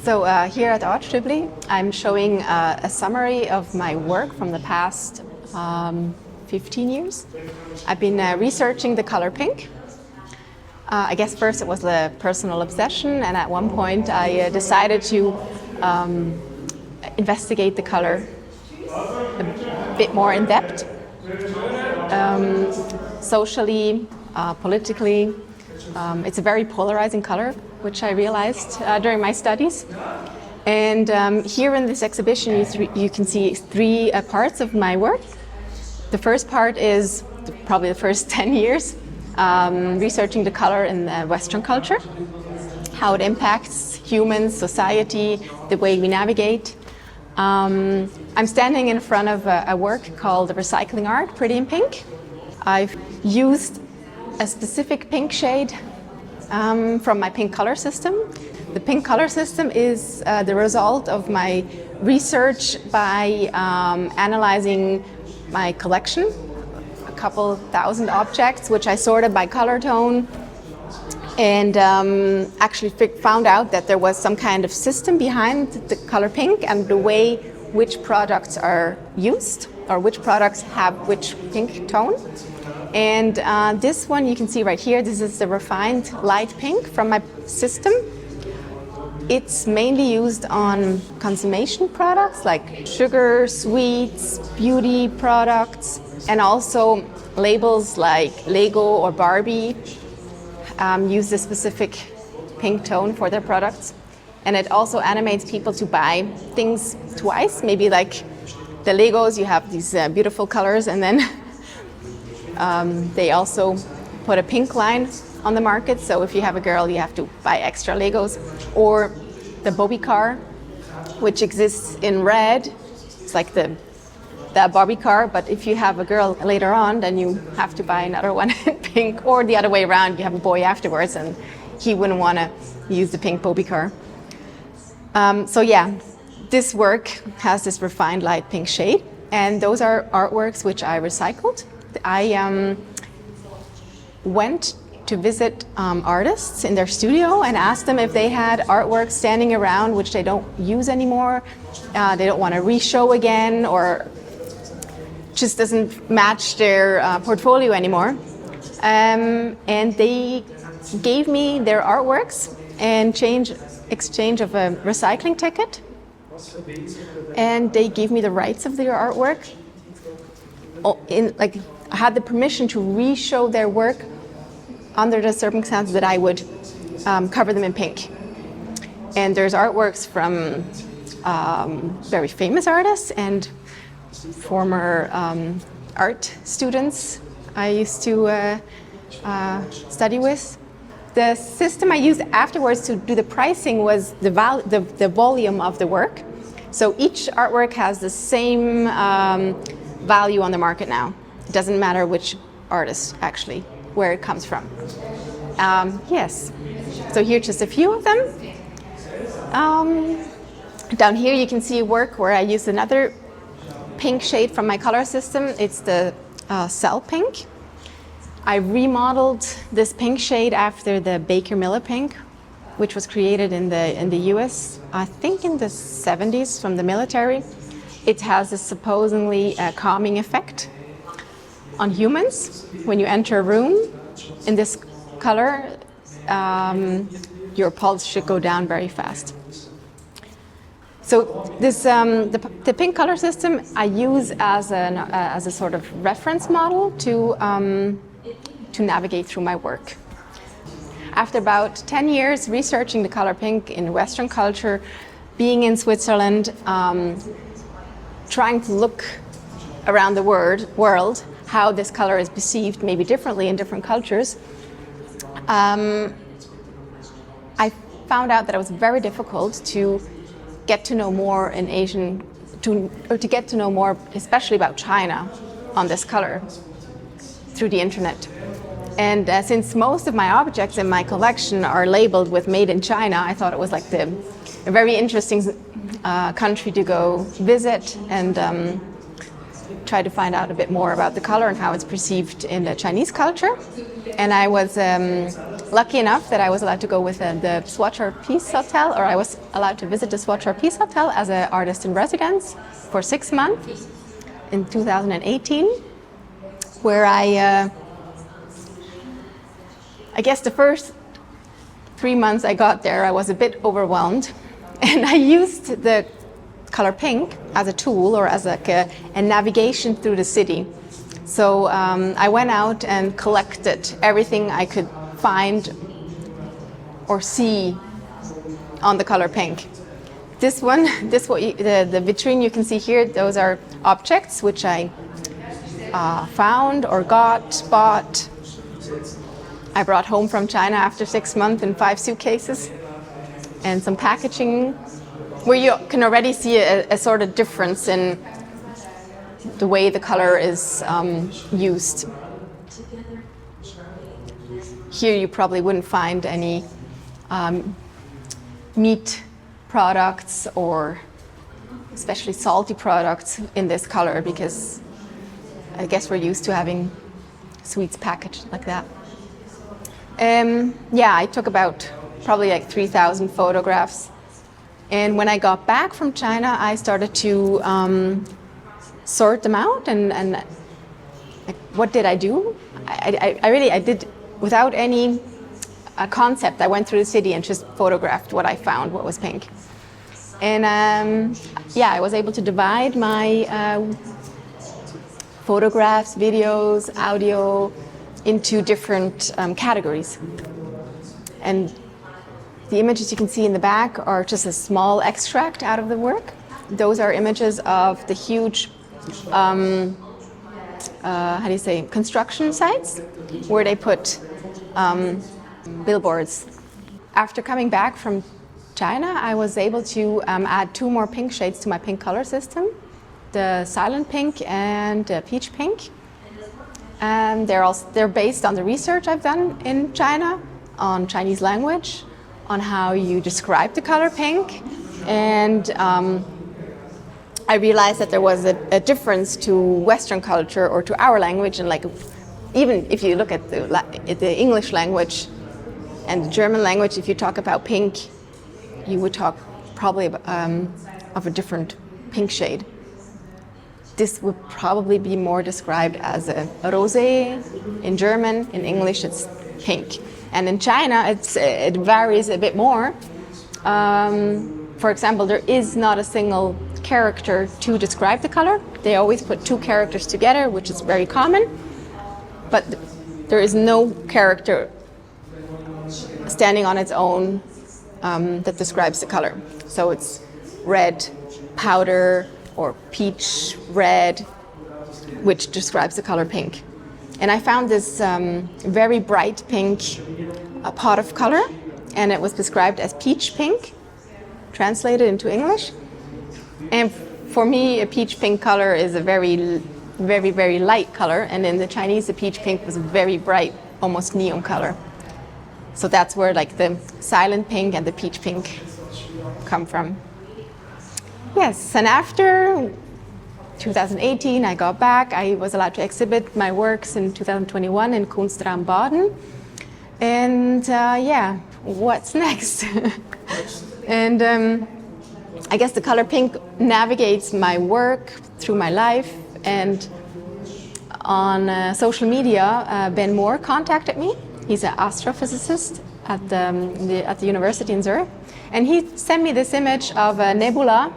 So here at Artstübli, I'm showing a summary of my work from the past 15 years. I've been researching the color pink. I guess first it was a personal obsession, and at one point I decided to investigate the color a bit more in depth, socially, politically. It's a very polarizing color, which I realized during my studies. And here in this exhibition, you can see three parts of my work. The first part is probably the first 10 years, researching the color in the Western culture, how it impacts humans, society, the way we navigate. I'm standing in front of a work called the recycling art, Pretty in Pink. I've used a specific pink shade from my pink color system. The pink color system is the result of my research by analyzing my collection, a couple thousand objects, which I sorted by color tone, and actually found out that there was some kind of system behind the color pink and the way which products are used or which products have which pink tone. And this one you can see right here, this is the refined light pink from my system. It's mainly used on consummation products like sugar, sweets, beauty products, and also labels like Lego or Barbie use a specific pink tone for their products. And it also animates people to buy things twice, maybe like the Legos, you have these beautiful colors, and then they also put a pink line on the market. So if you have a girl, you have to buy extra Legos. Or the Bobby car, which exists in red. It's like the Barbie car, but if you have a girl later on, then you have to buy another one in pink. Or the other way around, you have a boy afterwards, and he wouldn't want to use the pink Bobby car. So yeah, this work has this refined light pink shade, and those are artworks which I recycled. I went to visit artists in their studio and asked them if they had artwork standing around which they don't use anymore, they don't want to re-show again, or just doesn't match their portfolio anymore. And they gave me their artworks in exchange of a recycling ticket, and they gave me the rights of their artwork. I had the permission to re-show their work under the circumstance that I would cover them in pink. And there's artworks from very famous artists and former art students I used to study with. The system I used afterwards to do the pricing was the volume of the work. So each artwork has the same value on the market now. It doesn't matter which artist actually, where it comes from. Yes, so here just a few of them. Down here you can see a work where I used another pink shade from my color system. It's the cell pink. I remodeled this pink shade after the Baker Miller pink, which was created in the US, I think in the 70s from the military. It has a supposedly calming effect on humans. When you enter a room in this color, your pulse should go down very fast. So this the pink color system I use as a sort of reference model to navigate through my work. After about 10 years researching the color pink in Western culture, being in Switzerland, trying to look around the world, how this color is perceived maybe differently in different cultures, I found out that it was very difficult to get to know more in Asian, to get to know more especially about China on this color through the internet. And since most of my objects in my collection are labeled with Made in China, I thought it was like a very interesting country to go visit and try to find out a bit more about the color and how it's perceived in the Chinese culture. And I was lucky enough that I was allowed to go with the Swatcher Peace Hotel, or I was allowed to visit the Swatcher Peace Hotel as an artist in residence for 6 months in 2018, where I guess the first 3 months I got there, I was a bit overwhelmed, and I used the color pink as a tool or as like a navigation through the city. So I went out and collected everything I could find or see on the color pink. The vitrine you can see here, those are objects which I found or bought. I brought home from China after 6 months in 5 suitcases and some packaging, where you can already see a sort of difference in the way the color is used. Here you probably wouldn't find any meat products or especially salty products in this color, because I guess we're used to having sweets packaged like that. I took about probably like 3,000 photographs. And when I got back from China, I started to sort them out and like, what did I do? I did without any concept. I went through the city and just photographed what I found, what was pink. And I was able to divide my photographs, videos, audio into different categories. And the images you can see in the back are just a small extract out of the work. Those are images of the huge, construction sites where they put billboards. After coming back from China, I was able to add 2 more pink shades to my pink color system, the silent pink and peach pink. And they're based on the research I've done in China on Chinese language, on how you describe the color pink. And I realized that there was a difference to Western culture or to our language. And like, even if you look at the English language and the German language, if you talk about pink, you would talk probably of a different pink shade. This would probably be more described as a rosé in German. In English, it's pink. And in China, it varies a bit more. For example, there is not a single character to describe the color. They always put 2 characters together, which is very common. But there is no character standing on its own that describes the color. So it's red, powder, or peach red, which describes the color pink. And I found this very bright pink pot of color, and it was described as peach pink, translated into English. And for me, a peach pink color is a very, very, very light color, and in the Chinese, the peach pink was a very bright, almost neon color. So that's where like the silent pink and the peach pink come from. Yes, and after 2018, I got back. I was allowed to exhibit my works in 2021 in Kunstraum Baden. And what's next? And I guess the color pink navigates my work through my life. And on social media, Ben Moore contacted me. He's an astrophysicist at the university in Zurich. And he sent me this image of a nebula,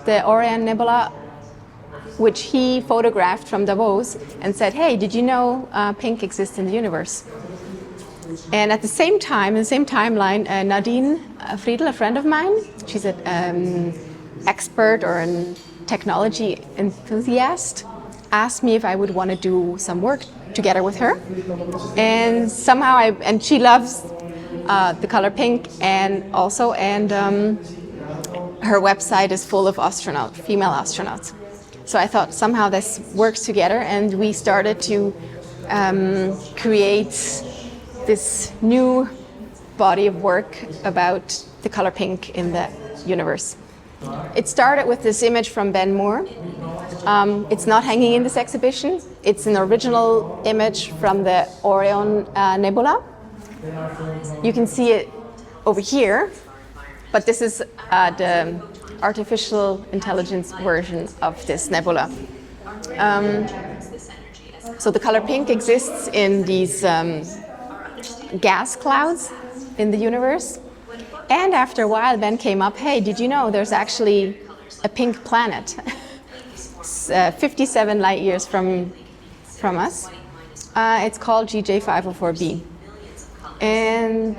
the Orion Nebula, which he photographed from Davos and said, hey, did you know pink exists in the universe? And at the same time, in the same timeline, Nadine Friedl, a friend of mine, she's an expert or a technology enthusiast, asked me if I would want to do some work together with her. And somehow and she loves the color pink, and her website is full of female astronauts. So I thought somehow this works together, and we started to create this new body of work about the color pink in the universe. It started with this image from Ben Moore, It's not hanging in this exhibition. It's an original image from the Orion Nebula. You can see it over here, but this is the artificial intelligence version of this nebula. So the color pink exists in these gas clouds in the universe. And after a while, Ben came up, hey, did you know there's actually a pink planet? 57 light years from us. It's called GJ504b. And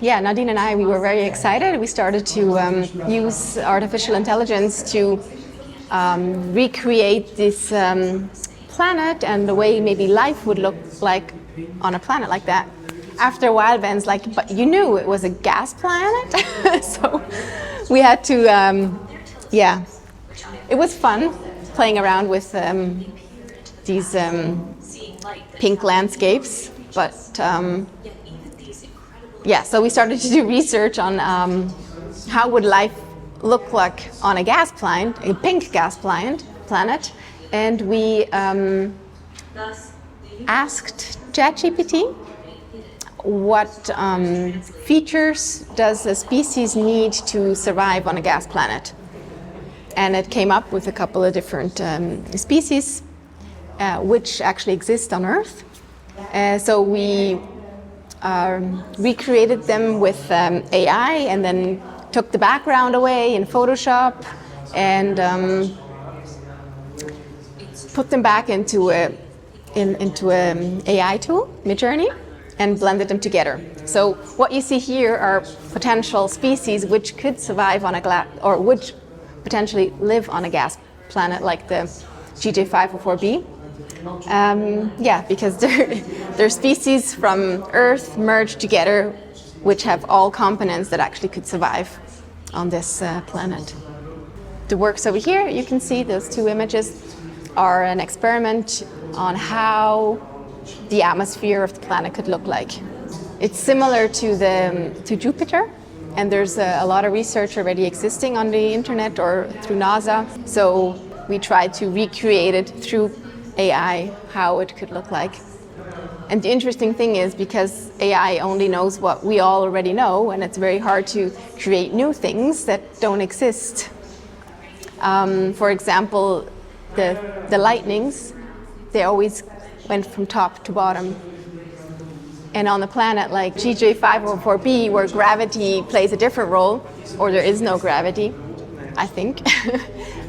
yeah, Nadine and I, we were very excited. We started to use artificial intelligence to recreate this planet and the way maybe life would look like on a planet like that. After a while, Ben's like, but you knew it was a gas planet? So we had to, yeah, it was fun playing around with these pink landscapes. But yeah, so we started to do research on how would life look like on a gas planet, a pink gas planet. And we asked ChatGPT what features does a species need to survive on a gas planet. And it came up with a couple of different species which actually exist on Earth. So we recreated them with AI and then took the background away in Photoshop and put them back into an AI tool, Midjourney, and blended them together. So what you see here are potential species which could survive on or would potentially live on a gas planet like the GJ504b. Yeah, because they're species from Earth merged together, which have all components that actually could survive on this planet. The works over here, you can see those two images are an experiment on how the atmosphere of the planet could look like. It's similar to Jupiter, and there's a lot of research already existing on the internet or through NASA. So we tried to recreate it through AI, how it could look like. And the interesting thing is, because AI only knows what we all already know, and it's very hard to create new things that don't exist. For example, the lightnings, they always went from top to bottom. And on a planet like GJ504b, where gravity plays a different role, or there is no gravity, I think,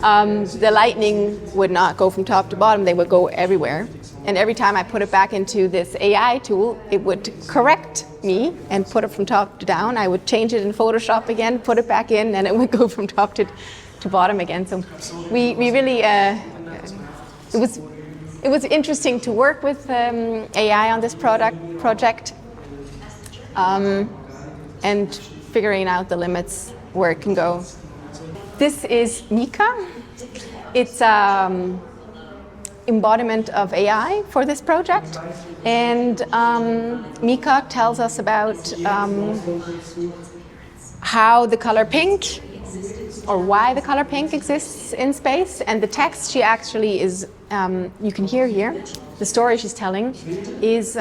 the lightning would not go from top to bottom, they would go everywhere. And every time I put it back into this AI tool, it would correct me and put it from top to down. I would change it in Photoshop again, put it back in, and it would go from top to bottom again. So we really, it was interesting to work with AI on this project and figuring out the limits where it can go. This is Mika. It's embodiment of AI for this project, and Mika tells us about how the color pink, or why the color pink exists in space, and the text she actually is, you can hear here, the story she's telling is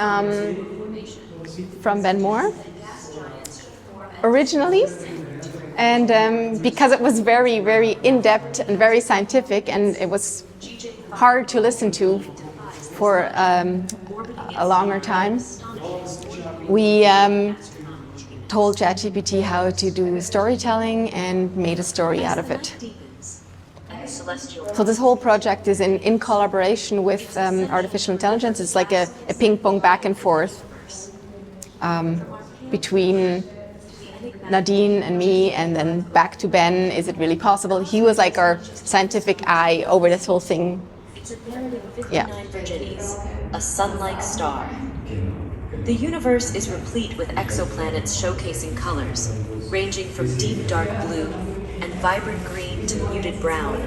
from Ben Moore originally. And because it was very, very in-depth and very scientific, and it was hard to listen to for a longer time, we told ChatGPT how to do storytelling and made a story out of it. So this whole project is in collaboration with artificial intelligence. It's like a ping pong back and forth between Nadine and me, and then back to Ben. Is it really possible? He was like our scientific eye over this whole thing. Yeah. Virginis, a sun-like star. The universe is replete with exoplanets showcasing colors, ranging from deep dark blue and vibrant green to muted brown.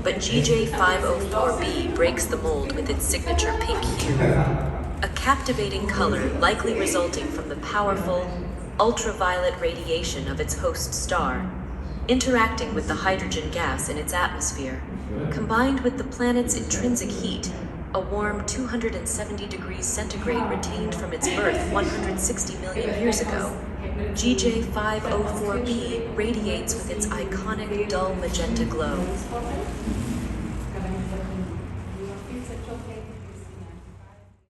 But GJ504b breaks the mold with its signature pink hue, a captivating color likely resulting from the powerful, ultraviolet radiation of its host star. interacting with the hydrogen gas in its atmosphere. Combined with the planet's intrinsic heat, a warm 270 degrees centigrade retained from its birth 160 million years ago, GJ504b radiates with its iconic dull magenta glow.